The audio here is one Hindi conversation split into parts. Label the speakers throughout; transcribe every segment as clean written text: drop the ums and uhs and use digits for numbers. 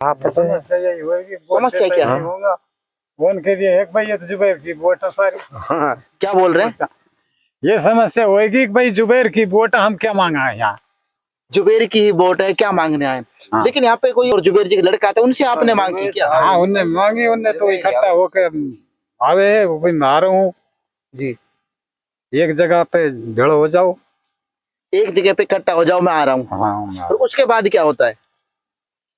Speaker 1: हाँ पता है।
Speaker 2: समस्या यही होगी,
Speaker 3: समस्या क्या है?
Speaker 2: होगा उनके लिए एक भाई ये तो जुबैर की वोट है सारी।
Speaker 3: हाँ, क्या बोल रहे हैं?
Speaker 2: ये समस्या होगी कि भाई जुबैर की वोट हम क्या मांगा है यहाँ।
Speaker 3: जुबेर की ही वोट है, क्या मांगने आए?
Speaker 2: हाँ।
Speaker 3: लेकिन यहाँ पे कोई और जुबेर जी का लड़का आता है, उनसे आपने मांग की क्या?
Speaker 2: हाँ उनने मांगी, उनने तो इकट्ठा होके आवे है वो भाई मारो हूँ
Speaker 3: जी,
Speaker 2: एक जगह पे भेड़ हो जाओ।
Speaker 3: एक जगह पे इकट्ठा हो जाओ, मैं आ रहा हूँ।
Speaker 2: हाँ
Speaker 3: और उसके बाद क्या होता है?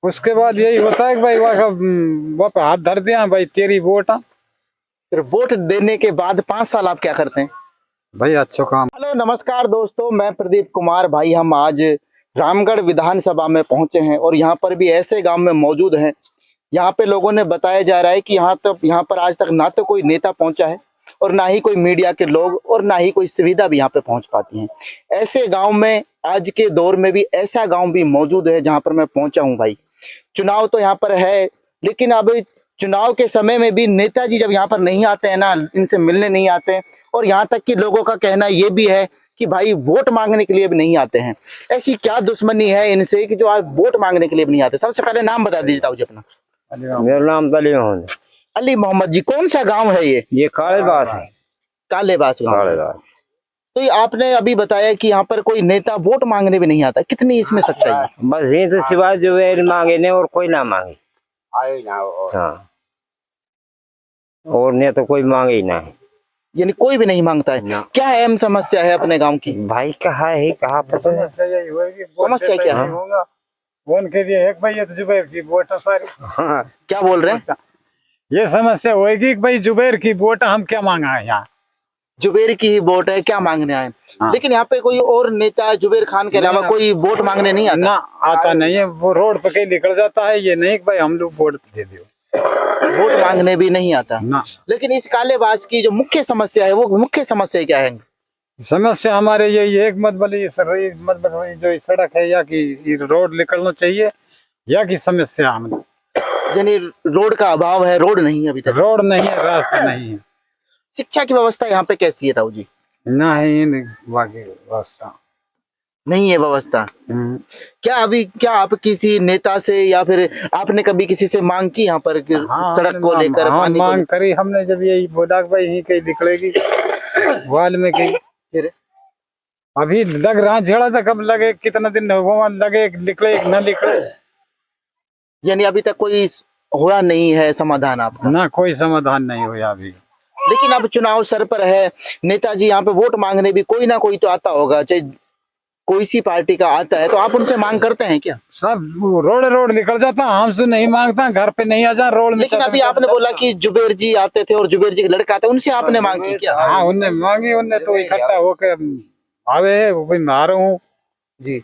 Speaker 2: उसके बाद यही होता है कि भाई वहाँ पे हाथ धर दिया भाई तेरी वोट है।
Speaker 3: फिर वोट देने के बाद 5 साल आप क्या करते हैं?
Speaker 2: भाई अच्छा काम।
Speaker 3: हेलो नमस्कार दोस्तों, मैं प्रदीप कुमार। भाई हम आज रामगढ़ विधानसभा में पहुंचे हैं और यहाँ पर भी ऐसे गांव में मौजूद हैं। यहाँ पे लोगों ने बताया जा रहा है कि यहाँ पर आज तक ना तो कोई नेता पहुंचा है और ना ही कोई मीडिया के लोग और ना ही कोई सुविधा भी यहाँ पे पहुंच पाती है। ऐसे गांव में आज के दौर में भी ऐसा गांव भी मौजूद है जहाँ पर मैं पहुंचा हूँ। भाई चुनाव तो यहाँ पर है, लेकिन अब चुनाव के समय में भी नेताजी जब यहाँ पर नहीं आते हैं ना, इनसे मिलने नहीं आते हैं, और यहाँ तक कि लोगों का कहना ये भी है कि भाई वोट मांगने के लिए भी नहीं आते हैं। ऐसी क्या दुश्मनी है इनसे कि जो आज वोट मांगने के लिए भी नहीं आते? सबसे पहले नाम बता दीजिए ताऊ जी अपना।
Speaker 1: मेरा नाम अली मोहम्मद।
Speaker 3: अली मोहम्मद जी, कौन सा गांव है ये?
Speaker 1: कालेबास है।
Speaker 3: कालेबास गांव।
Speaker 1: कालेबास।
Speaker 3: तो ये आपने अभी बताया कि यहाँ पर कोई नेता वोट मांगने भी नहीं आता, कितनी इसमें सच्चाई है?
Speaker 1: बस ये तो सिवाय जुबैर मांगे ने और कोई ना मांगे। हाँ, और ने तो कोई मांगे ही ना है।
Speaker 3: यानी कोई भी नहीं मांगता है? क्या अहम समस्या है अपने गांव की?
Speaker 1: भाई कहा है कहा पता है।
Speaker 2: समस्या यही होगी,
Speaker 3: समस्या क्या है?
Speaker 2: होगा उनके लिए एक भाई ये तो जुबैर की वोट है सारी।
Speaker 1: हाँ,
Speaker 3: क्या बोल रहे हैं?
Speaker 2: ये समस्या होगी कि भाई जुबैर की वोट हम क्या मांगा है यहाँ।
Speaker 3: जुबेर की ही वोट है, क्या मांगने आए?
Speaker 2: हाँ।
Speaker 3: लेकिन यहाँ पे कोई और नेता जुबेर खान के अलावा कोई वोट मांगने नहीं आता?
Speaker 2: ना आता नहीं है, वो रोड पे कहीं निकल जाता है। ये नहीं कि भाई हम लोग वोट दे दियो,
Speaker 3: वोट मांगने भी नहीं आता
Speaker 2: ना।
Speaker 3: लेकिन इस कालेबाज की जो मुख्य समस्या है, वो मुख्य समस्या क्या है?
Speaker 2: समस्या हमारे यही एक मतलब जो सड़क है या कि रोड निकलना चाहिए या कि समस्या हमें
Speaker 3: यानी रोड का अभाव है, रोड नहीं है अभी तक।
Speaker 2: रोड नहीं है, रास्ता नहीं है।
Speaker 3: शिक्षा की व्यवस्था यहाँ पे कैसी है ताऊ जी?
Speaker 2: ना ही बाकी रास्ता
Speaker 3: नहीं है व्यवस्था। क्या आप किसी नेता से या फिर आपने कभी किसी से मांग की यहाँ पर कि सड़क को लेकर?
Speaker 2: हाँ,
Speaker 3: पानी को
Speaker 2: मांग
Speaker 3: लेकर?
Speaker 2: करी हमने, जब यही बोला कि भाई यहीं कहीं निकलेगी वाल में कहीं।
Speaker 3: फिर
Speaker 2: अभी लग रहा झेड़ा था, कब लगे कितना दिन हुआ लगे, निकले न निकले।
Speaker 3: यानी अभी तक कोई हुआ नहीं है समाधान आपका?
Speaker 2: ना कोई समाधान नहीं हुआ अभी।
Speaker 3: लेकिन अब चुनाव सर पर है, नेताजी यहाँ पे वोट मांगने भी कोई ना कोई तो आता होगा, चाहे कोई सी पार्टी का आता है, तो आप उनसे मांग करते हैं क्या?
Speaker 2: सब रोड निकल जाता, हमसे नहीं मांगता, घर पे नहीं आ जा रोड में।
Speaker 3: लेकिन अभी आपने बोला कि जुबेर जी आते थे और जुबेर जी का लड़का आता है, उनसे आपने मांग की क्या?
Speaker 2: हाँ उनने मांगी, उनने तो इकट्ठा होके आवे है वो भाई मारो हूँ
Speaker 3: जी,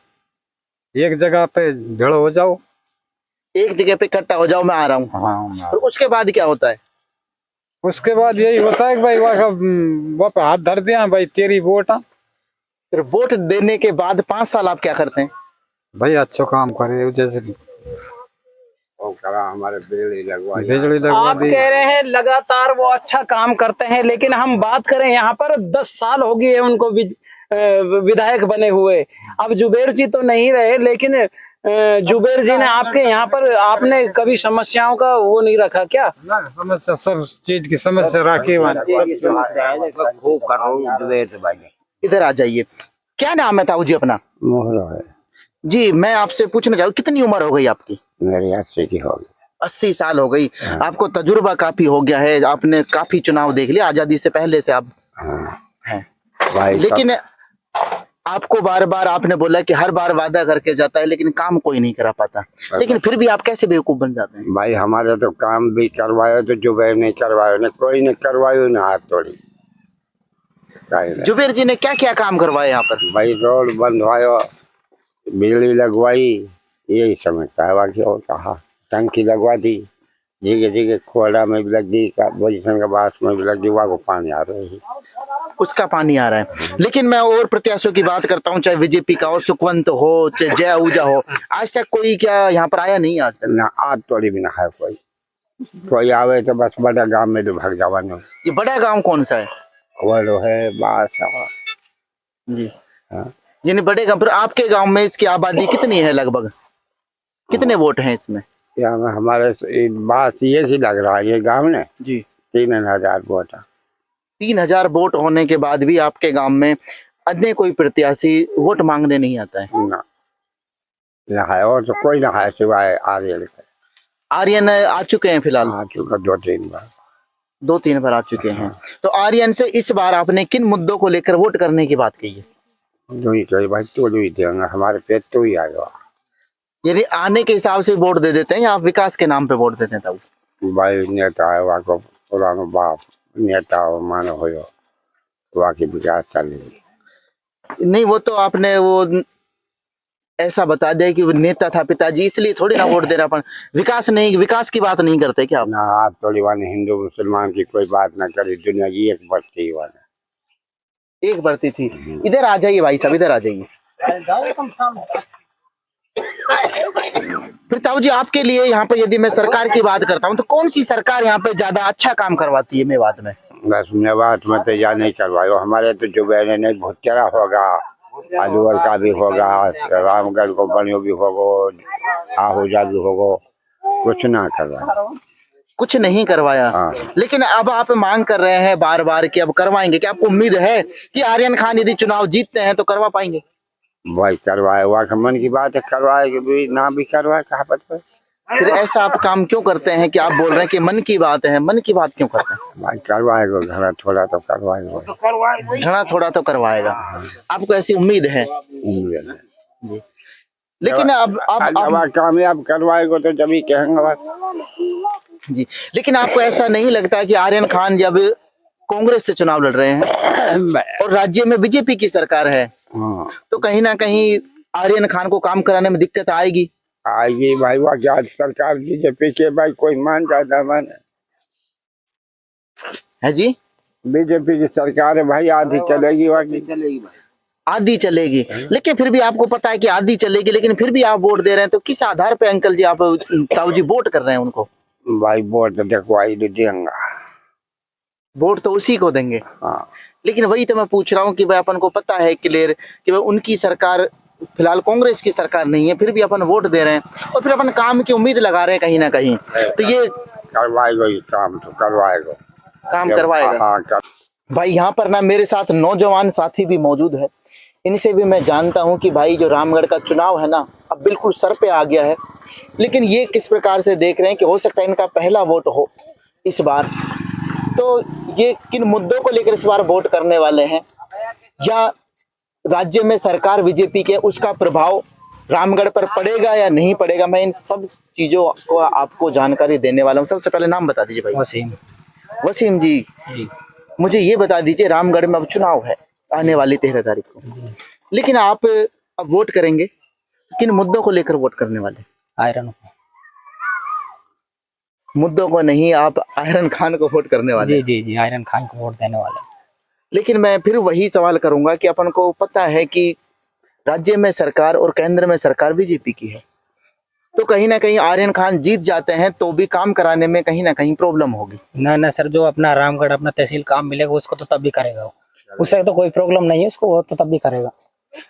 Speaker 2: एक जगह पे भेड़ हो जाओ।
Speaker 3: एक जगह पे इकट्ठा हो जाओ, मैं आ रहा हूँ।
Speaker 2: हाँ,
Speaker 3: और उसके बाद क्या होता है?
Speaker 2: उसके बाद यही होता है कि भाई वहाँ पे हाथ धर दिया भाई तेरी वोट है।
Speaker 3: फिर वोट देने के बाद 5 साल आप क्या करते हैं?
Speaker 2: भाई अच्छा काम करे, जैसे कि
Speaker 1: हमारे बिजली लगवा
Speaker 4: आप कह रहे हैं लगातार वो अच्छा काम करते हैं, लेकिन हम बात करें यहाँ पर 10 साल हो गए उनको विधायक बने हुए। अब जुबेर जी तो नहीं रहे, लेकिन जुबेर जी ने आपके यहाँ पर आपने कभी समस्याओं का वो नहीं रखा क्या?
Speaker 2: ना समस्या, सब चीज की समस्या रखी
Speaker 1: खूब कर रहा हूँ जुबैर से भाई।
Speaker 3: इधर आ जाइए। क्या नाम है ताऊ जी अपना?
Speaker 1: मोहरा है।
Speaker 3: जी, मैं आपसे पूछना चाहूँ, कितनी उम्र हो गई आपकी?
Speaker 1: मेरी 80 की हो गई।
Speaker 3: 80 साल हो गई। आपको तजुर्बा काफी हो गया है, आपने काफी चुनाव देख लिया, आजादी से पहले से आप हैं।
Speaker 1: भाई
Speaker 3: लेकिन आपको बार बार आपने बोला कि हर बार वादा करके जाता है, लेकिन काम कोई नहीं करा पाता। लेकिन फिर भी आप कैसे बेवकूफ बन जाते हैं?
Speaker 1: भाई हमारे तो काम भी करवायो तो जुबैर नहीं करवायो, ने कोई ने करवायो ना, हाथ तोड़ी।
Speaker 3: जुबेर जी ने क्या क्या काम करवाए यहाँ पर?
Speaker 1: भाई रोड बंधवायो, बिजली लगवाई, यही समझता है, बाकी और कहा। टंकी लगवा दी, जगह जगह खोड़ा में भी लग दी, पोजिशन का बास में भी लग दी, वहाँ को पानी आ रहा है,
Speaker 3: उसका पानी आ रहा है। लेकिन मैं और प्रत्याशियों की बात करता हूँ, चाहे बीजेपी का हो, सुखवंत हो, चाहे जय ऊजा हो, आज तक कोई क्या यहाँ पर आया नहीं? आज तक
Speaker 1: ना आज तोड़ी भी ना है कोई आवे तो बस बड़ा गांव में तो भाग जावानो।
Speaker 3: ये बड़ा गांव कौन सा है?
Speaker 1: वो है बासा
Speaker 3: जी।
Speaker 1: हाँ।
Speaker 3: यानी बड़े गांव। फिर आपके गांव में इसकी आबादी कितनी है लगभग? कितने वोट हैं इसमें?
Speaker 1: यहाँ में हमारे बात ये ही लग रहा है ये गांव ने
Speaker 3: जी
Speaker 1: 3000 वोट
Speaker 3: 3000 वोट होने के बाद भी आपके गांव में अन्य कोई प्रत्याशी वोट मांगने नहीं आता है?
Speaker 1: ना है और तो कोई ना है सिवाय आर्यन के।
Speaker 3: आर्यन आ चुके हैं फिलहाल?
Speaker 1: आ चुका 2-3 बार।
Speaker 3: 2-3 बार आ चुके हैं। तो आर्यन से इस बार आपने किन मुद्दों को लेकर वोट करने की बात कही है?
Speaker 1: जो ही कही भाई तो ही देंगे हमारे पेट तो ही आएगा
Speaker 3: यानी आने के हिसाब से वोट दे देते हैं या आप विकास के नाम पे वोट देते हैं? तब
Speaker 1: भाई नेता है वहाँ को पुरानो बाप नेता हो मानो हो वहाँ की विकास चलेगी।
Speaker 3: नहीं, वो तो आपने वो ऐसा बता दिया कि वो नेता था पिताजी इसलिए थोड़ी ना वोट दे रहा, अपन विकास नहीं, विकास की बात नहीं करते क्या आप?
Speaker 1: ना आप थोड़ी वाने हिंदू मुसलमान की कोई बात ना करी, दुनिया की एक बढ़ती वाले
Speaker 3: एक बढ़ती थी। इधर आ जाइए भाई साहब, इधर आ जाइए। फिर ताऊ जी आपके लिए यहाँ पे यदि मैं सरकार की बात करता हूँ तो कौन सी सरकार यहाँ पे ज्यादा अच्छा काम करवाती है मेवात में?
Speaker 1: बस मेवात में तो या नहीं करवायो हमारे तो जो बहने ने भुतरा होगा अलवर का भी होगा रामगढ़ को बनियो भी होगा आहूजा भी होगा कुछ ना करवा
Speaker 3: कुछ नहीं करवाया।
Speaker 1: हाँ।
Speaker 3: लेकिन अब आप मांग कर रहे हैं बार बार कि अब करवाएंगे, क्या आपको उम्मीद है कि आर्यन खान यदि चुनाव जीतते हैं तो करवा पाएंगे?
Speaker 1: भाई करवाए वहाँ मन की बात है करवाए कि भी ना भी करवाए कहा पता
Speaker 3: फिर ऐसा आप काम क्यों करते हैं कि आप बोल रहे हैं कि मन की बात है, मन की बात क्यों करते हैं?
Speaker 1: भाई करवाएगा घड़ा थोड़ा तो करवाएगा
Speaker 3: घना थोड़ा तो करवाएगा, आपको ऐसी उम्मीद है? लेकिन अब आप
Speaker 1: कामयाब करवाएगा तो जब ही कहेंगे बस।
Speaker 3: जी, लेकिन आपको ऐसा नहीं लगता कि आर्यन खान जब कांग्रेस से चुनाव लड़ रहे हैं और राज्य में बीजेपी की सरकार है
Speaker 1: हाँ
Speaker 3: तो कहीं ना कहीं आर्यन खान को काम कराने में दिक्कत आएगी?
Speaker 1: आएगी भाई वहाँ क्या सरकार बीजेपी के भाई कोई मान जाता माने
Speaker 3: है जी?
Speaker 1: बीजेपी की सरकार है भाई आधी चलेगी वहाँ की
Speaker 3: आधी चलेगी, लेकिन फिर भी आपको पता है कि आधी चलेगी लेकिन फिर भी आप वोट दे रहे हैं, तो किस आधार पे अंकल जी आप ताऊ जी वोट कर रहे हैं उनको?
Speaker 1: भाई वोट तो देखो आई देंगे
Speaker 3: वोट तो उसी को देंगे।
Speaker 1: हाँ
Speaker 3: लेकिन वही तो मैं पूछ रहा हूँ कि भाई अपन को पता है क्लियर कि भाई उनकी सरकार फिलहाल कांग्रेस की सरकार नहीं है, फिर भी अपन वोट दे रहे हैं और फिर अपन काम की उम्मीद लगा रहे हैं कहीं ना कहीं, तो ये
Speaker 1: करवाएगा ये काम तो करवाएगा
Speaker 3: काम करवाएगा।
Speaker 1: हाँ
Speaker 3: भाई यहाँ पर ना मेरे साथ नौजवान साथी भी मौजूद है, इनसे भी मैं जानता हूँ कि भाई जो रामगढ़ का चुनाव है ना अब बिल्कुल सर पे आ गया है, लेकिन ये किस प्रकार से देख रहे हैं कि हो सकता है इनका पहला वोट हो इस बार, तो ये किन मुद्दों को लेकर इस बार वोट करने वाले हैं, या राज्य में सरकार बीजेपी के उसका प्रभाव रामगढ़ पर पड़ेगा या नहीं पड़ेगा, मैं इन सब चीजों को आपको जानकारी देने वाला हूँ। सबसे पहले नाम बता दीजिए भाई।
Speaker 4: वसीम।
Speaker 3: वसीम जी, मुझे ये बता दीजिए रामगढ़ में अब चुनाव है आने वाली 13 तारीख को, लेकिन आप अब वोट करेंगे, किन मुद्दों को लेकर वोट करने वाले?
Speaker 4: आयरन
Speaker 3: मुद्दों को नहीं, आप आयरन खान को वोट करने वाले?
Speaker 4: जी आयरन खान को वोट देने वाले।
Speaker 3: लेकिन मैं फिर वही सवाल करूंगा कि अपन को पता है कि राज्य में सरकार और केंद्र में सरकार बीजेपी की है, तो कहीं ना कहीं आर्यन खान जीत जाते हैं तो भी काम कराने में कहीं ना कहीं प्रॉब्लम होगी।
Speaker 4: ना सर, जो अपना रामगढ़ अपना तहसील काम मिलेगा उसको तो तब भी करेगा वो, उससे तो कोई प्रॉब्लम नहीं है उसको, वो तो तब भी करेगा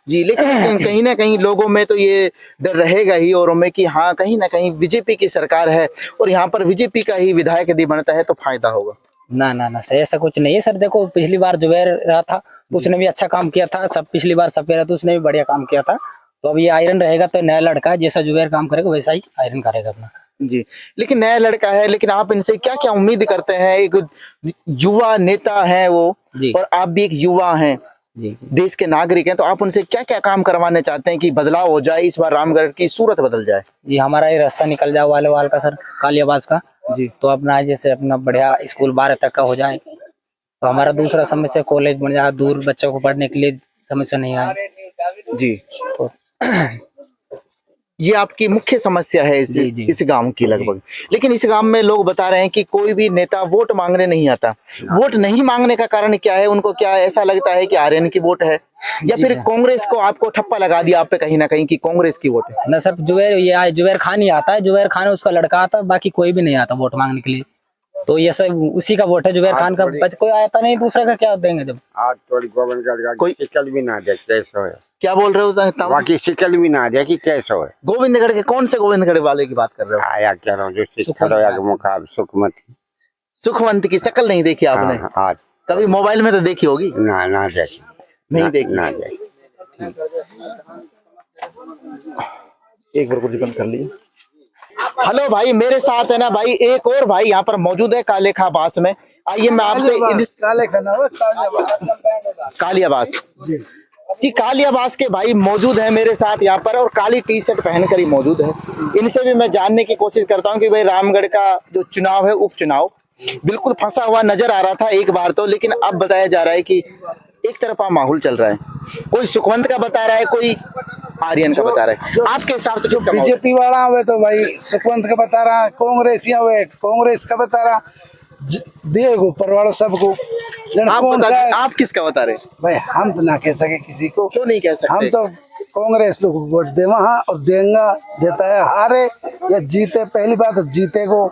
Speaker 3: जी। लेकिन कहीं ना कहीं लोगों में तो ये डर रहेगा ही और में कि हाँ कहीं ना कहीं बीजेपी की सरकार है और यहाँ पर बीजेपी का ही विधायक यदि बनता है तो फायदा होगा।
Speaker 4: ना सर, ऐसा कुछ नहीं है सर। देखो पिछली बार जुबैर रहा था उसने भी अच्छा काम किया था, सब पिछली बार सफेद तो उसने भी बढ़िया काम किया था, तो अब ये आयरन रहेगा तो नया लड़का जैसा जुबैर काम करेगा वैसा ही आयरन करेगा अपना।
Speaker 3: जी, लेकिन नया लड़का है, लेकिन आप इनसे क्या क्या उम्मीद करते हैं? एक युवा नेता है वो और आप भी एक युवा हैं, देश के नागरिक हैं, तो आप उनसे क्या क्या काम करवाने चाहते हैं कि बदलाव हो जाए, इस बार रामगढ़ की सूरत बदल जाए?
Speaker 4: जी, हमारा ये रास्ता निकल जाए वाले वाल का सर, कालियाबाज का
Speaker 3: जी,
Speaker 4: तो अपना जैसे अपना बढ़िया स्कूल 12 तक का हो जाए, तो हमारा दूसरा समस्या कॉलेज बन जाए, दूर बच्चों को पढ़ने के लिए समस्या नहीं आए
Speaker 3: जी।
Speaker 4: तो
Speaker 3: ये आपकी मुख्य समस्या है इस गांव की लगभग। लेकिन इस गांव में लोग बता रहे हैं कि कोई भी नेता वोट मांगने नहीं आता। वोट नहीं मांगने का कारण क्या है? उनको क्या ऐसा लगता है कि आर्यन की वोट है या फिर कांग्रेस को आपको ठप्पा लगा दिया आप पे कहीं ना कहीं कि कांग्रेस की वोट है?
Speaker 4: ना सर, जुबैर खान ही आता है, जुबैर खान उसका लड़का आता है, बाकी कोई भी नहीं आता वोट मांगने के लिए, तो ये सब उसी का वोट है जुबैर खान का, कोई आता नहीं, दूसरा का क्या देंगे जब
Speaker 1: आज थोड़ी गोविंदगढ़ का कोई टिकट भी ना देखते
Speaker 3: क्या बोल रहे हो ताऊ?
Speaker 1: बाकी शिकल भी ना आ जाए कि कैसा है।
Speaker 3: गोविंदगढ़ के कौन से गोविंदगढ़ वाले की बात कर रहे हो?
Speaker 1: आया क्या रहा हूँ जो सिखरोया के मुकाब सुखमती।
Speaker 3: सुखवंत की शक्ल नहीं देखी आपने?
Speaker 1: हाँ, आज
Speaker 3: कभी मोबाइल में तो देखी होगी।
Speaker 1: ना जाए
Speaker 3: नहीं देखी।
Speaker 1: ना जाए।
Speaker 3: एक बार को बंद कर लिए। हेलो भाई, मेरे साथ है ना भाई एक और भाई यहाँ पर मौजूद है काले खां बास में। आइए मैं आपसे कालियाबास जी, कालियाबास के भाई मौजूद है मेरे साथ यहाँ पर और काली टी शर्ट पहनकर ही मौजूद है। इनसे भी मैं जानने की कोशिश करता हूँ कि भाई रामगढ़ का जो चुनाव है, उपचुनाव बिल्कुल फंसा हुआ नजर आ रहा था एक बार तो, लेकिन अब बताया जा रहा है कि एक तरफा माहौल चल रहा है। कोई सुखवंत का बता रहा है, कोई आर्यन का बता रहा है। आपके हिसाब से
Speaker 5: जो बीजेपी वाला हुए तो भाई सुखवंत का बता रहा, कांग्रेसिया हुए कांग्रेस का बता रहा, देगो ऊपर वालों सबको।
Speaker 3: आप किसका बता रहे हैं?
Speaker 5: भाई हम तो ना कह सके किसी को।
Speaker 3: क्यों नहीं कह सकते?
Speaker 5: हम तो कांग्रेस लोग वोट दे वहाँ और देंगा, देता है, हारे या जीते, पहली बात तो जीते को,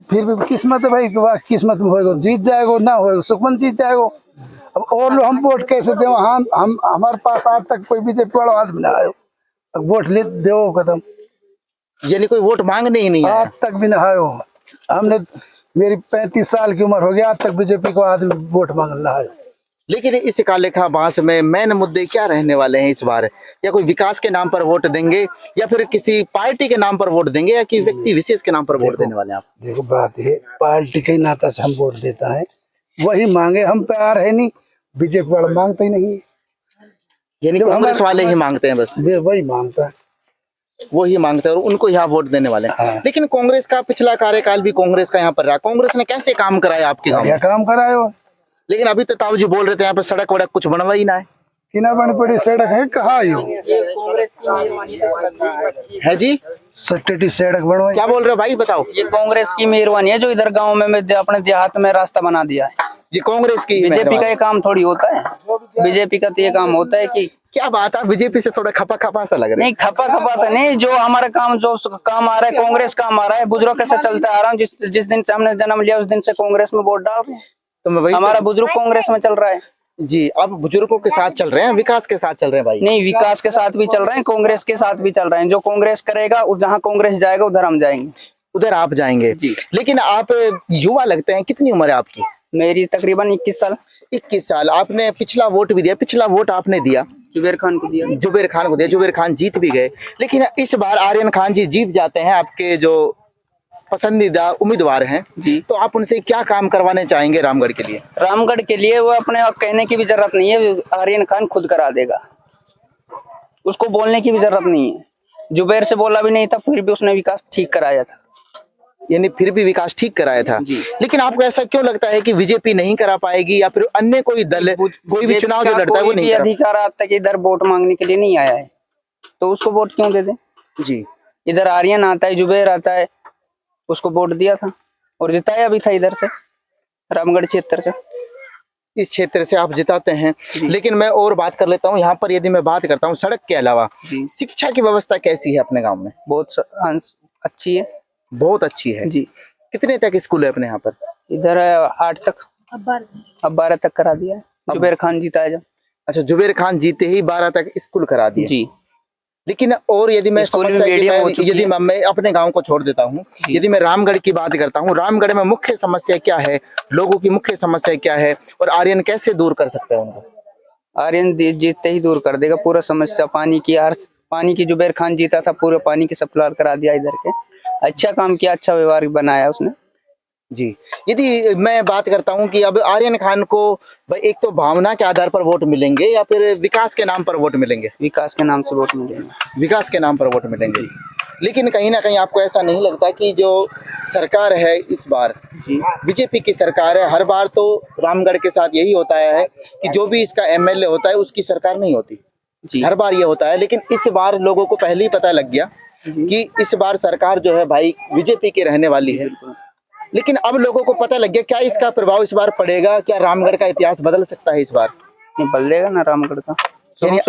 Speaker 5: फिर भी किस्मत है भाई, किस्मत में होएगा जीत जाएगा, ना होएगा सुखवंत जीत जाएगा। अब और लोग हम वोट कैसे दे? हम हमारे पास आज तक कोई बीजेपी वाला आदमी ना आयो, अब वोट ले दो खत्म।
Speaker 3: यानी कोई वोट मांगने ही नहीं आया?
Speaker 5: आज तक भी ना आयो। हमने, मेरी 35 साल की उम्र हो गई, आज तक बीजेपी को आदमी वोट मांगना आयो।
Speaker 3: लेकिन इस काले खां बास में मेन मुद्दे क्या रहने वाले हैं इस बार? या कोई विकास के नाम पर वोट देंगे, या फिर किसी पार्टी के नाम पर वोट देंगे, या कि व्यक्ति विशेष के नाम पर वोट देने वाले हैं आप?
Speaker 5: देखो बात है, पार्टी के नाता से हम वोट देता है, वही मांगे, हम प्यार है नहीं, बीजेपी वाला मांगते ही नहीं।
Speaker 3: यानी कांग्रेस वाले ही मांगते हैं बस?
Speaker 5: वही मांगता है,
Speaker 3: वो ही मांगते हैं और उनको यहाँ वोट देने वाले हैं।
Speaker 5: हाँ।
Speaker 3: लेकिन कांग्रेस का पिछला कार्यकाल भी कांग्रेस का यहाँ पर रहा, कांग्रेस ने कैसे काम कराया आपके गाँव
Speaker 5: क्या
Speaker 3: में?
Speaker 5: काम करायो?
Speaker 3: लेकिन अभी तो ताऊ जी बोल रहे थे यहाँ पर सड़क वड़क कुछ बनवा ही ना है।
Speaker 5: किना बन पड़ी सड़क है, कहा यो
Speaker 3: है जी?
Speaker 5: सट्टी सड़क बनवाई।
Speaker 3: क्या बोल रहे हो भाई, बताओ।
Speaker 4: ये कांग्रेस की मेहरबानी है जो इधर गांव में अपने देहात में रास्ता बना दिया है।
Speaker 3: ये कांग्रेस की
Speaker 4: बीजेपी का ये काम थोड़ी होता है, बीजेपी का तो ये काम होता है कि
Speaker 3: क्या बात है, बीजेपी से थोड़ा खपा खपा सा लग रहा है।
Speaker 4: नहीं, खपा सा नहीं, जो हमारा काम, जो काम आ रहा है कांग्रेस काम आ रहा है, बुजुर्ग से चलता आ रहा हूँ, जिस दिन से हमने जन्म लिया उस दिन से कांग्रेस में वोट डाल रहे हैं।
Speaker 3: तो मैं वही
Speaker 4: हमारा बुजुर्ग कांग्रेस में चल रहा है
Speaker 3: जी। अब बुजुर्गों के साथ चल रहे हैं, विकास के साथ चल रहे हैं भाई?
Speaker 4: नहीं, विकास के साथ भी चल रहे हैं, कांग्रेस के साथ भी चल रहे हैं। जो कांग्रेस करेगा, जहाँ कांग्रेस जाएगा उधर हम जाएंगे,
Speaker 3: उधर आप जाएंगे। लेकिन आप युवा लगते हैं, कितनी उम्र है आपकी?
Speaker 4: मेरी तकरीबन 21 साल।
Speaker 3: 21 साल। आपने पिछला वोट भी दिया, पिछला वोट आपने दिया
Speaker 4: जुबेर खान को दिया।
Speaker 3: जुबेर खान को दिया, जुबेर खान जीत भी गए। लेकिन इस बार आर्यन खान जी जीत जाते हैं, आपके जो पसंदीदा उम्मीदवार हैं, तो आप उनसे क्या काम करवाने चाहेंगे रामगढ़ के लिए?
Speaker 4: रामगढ़ के लिए वो अपने आप कहने की भी जरूरत नहीं है, आर्यन खान खुद करा देगा, उसको बोलने की भी जरूरत नहीं है। जुबेर से बोला भी नहीं था, फिर भी उसने विकास ठीक कराया था।
Speaker 3: यानी फिर भी विकास ठीक कराया था। लेकिन आपको ऐसा क्यों लगता है कि बीजेपी नहीं करा पाएगी, या फिर अन्य कोई दल, कोई भी चुनाव जो लड़ता है वो नहीं करा?
Speaker 4: अधिकार आज तक इधर वोट मांगने के लिए नहीं आया है, तो उसको वोट क्यों दे दे?
Speaker 3: जी,
Speaker 4: इधर आर्यन आता है, जुबेर आता है, उसको वोट दिया था और जिताया भी था इधर से, रामगढ़ क्षेत्र से।
Speaker 3: इस क्षेत्र से आप जिताते हैं। लेकिन मैं और बात कर लेता हूँ यहाँ पर, यदि मैं बात करता हूँ सड़क के अलावा शिक्षा की व्यवस्था कैसी है अपने गाँव में?
Speaker 4: बहुत अच्छी है।
Speaker 3: बहुत अच्छी है
Speaker 4: जी।
Speaker 3: कितने तक स्कूल है अपने यहाँ पर?
Speaker 4: इधर 8 तक, अब 12 तक करा दिया है, जुबेर खान जीता है जब।
Speaker 3: अच्छा, जुबेर खान जीते ही 12 तक स्कूल करा दिए
Speaker 4: जी।
Speaker 3: लेकिन और यदि मैं यदि मैं अपने गांव को छोड़ देता हूं, यदि मैं रामगढ़ की बात करता हूं, रामगढ़ में मुख्य समस्या क्या है, लोगों की मुख्य समस्या क्या है, और आर्यन कैसे दूर कर सकते हैं उनको?
Speaker 4: आर्यन जीतते ही दूर कर देगा पूरा समस्या। पानी की जुबेर खान जीता था, पूरे पानी की सप्लाई करा दिया इधर के। अच्छा काम किया, अच्छा व्यवहार बनाया उसने।
Speaker 3: जी। यदि मैं बात करता हूं कि अब आर्यन खान को भाई एक तो भावना के आधार पर वोट मिलेंगे, या फिर विकास के नाम पर वोट मिलेंगे?
Speaker 4: विकास के नाम से वोट मिलेंगे।
Speaker 3: विकास के नाम पर वोट मिलेंगे। लेकिन कहीं ना कहीं आपको ऐसा नहीं लगता कि जो सरकार है इस बार बीजेपी की सरकार है, हर बार तो रामगढ़ के साथ यही होता है कि जो भी इसका एमएलए होता है उसकी सरकार नहीं होती
Speaker 4: जी।
Speaker 3: हर बार ये होता है। लेकिन इस बार लोगों को पहले ही पता लग गया कि इस बार सरकार जो है भाई बीजेपी की रहने वाली है। लेकिन अब लोगों को पता लग गया, क्या इसका प्रभाव इस बार पड़ेगा? क्या रामगढ़ का इतिहास बदल सकता है इस बार?
Speaker 4: बदलेगा ना रामगढ़ का,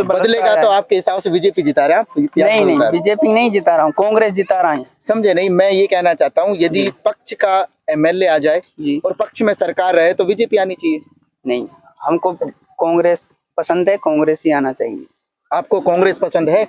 Speaker 3: बदलेगा तो आपके हिसाब से बीजेपी जिता रहा है?
Speaker 4: नहीं, बीजेपी नहीं जिता रहा हूँ, कांग्रेस जिता रहा है।
Speaker 3: समझे नहीं, मैं ये कहना चाहता हूँ यदि पक्ष का एमएलए आ जाए और पक्ष में सरकार रहे तो बीजेपी आनी चाहिए।
Speaker 4: नहीं, हमको कांग्रेस पसंद है, कांग्रेस ही आना चाहिए।
Speaker 3: आपको कांग्रेस पसंद है।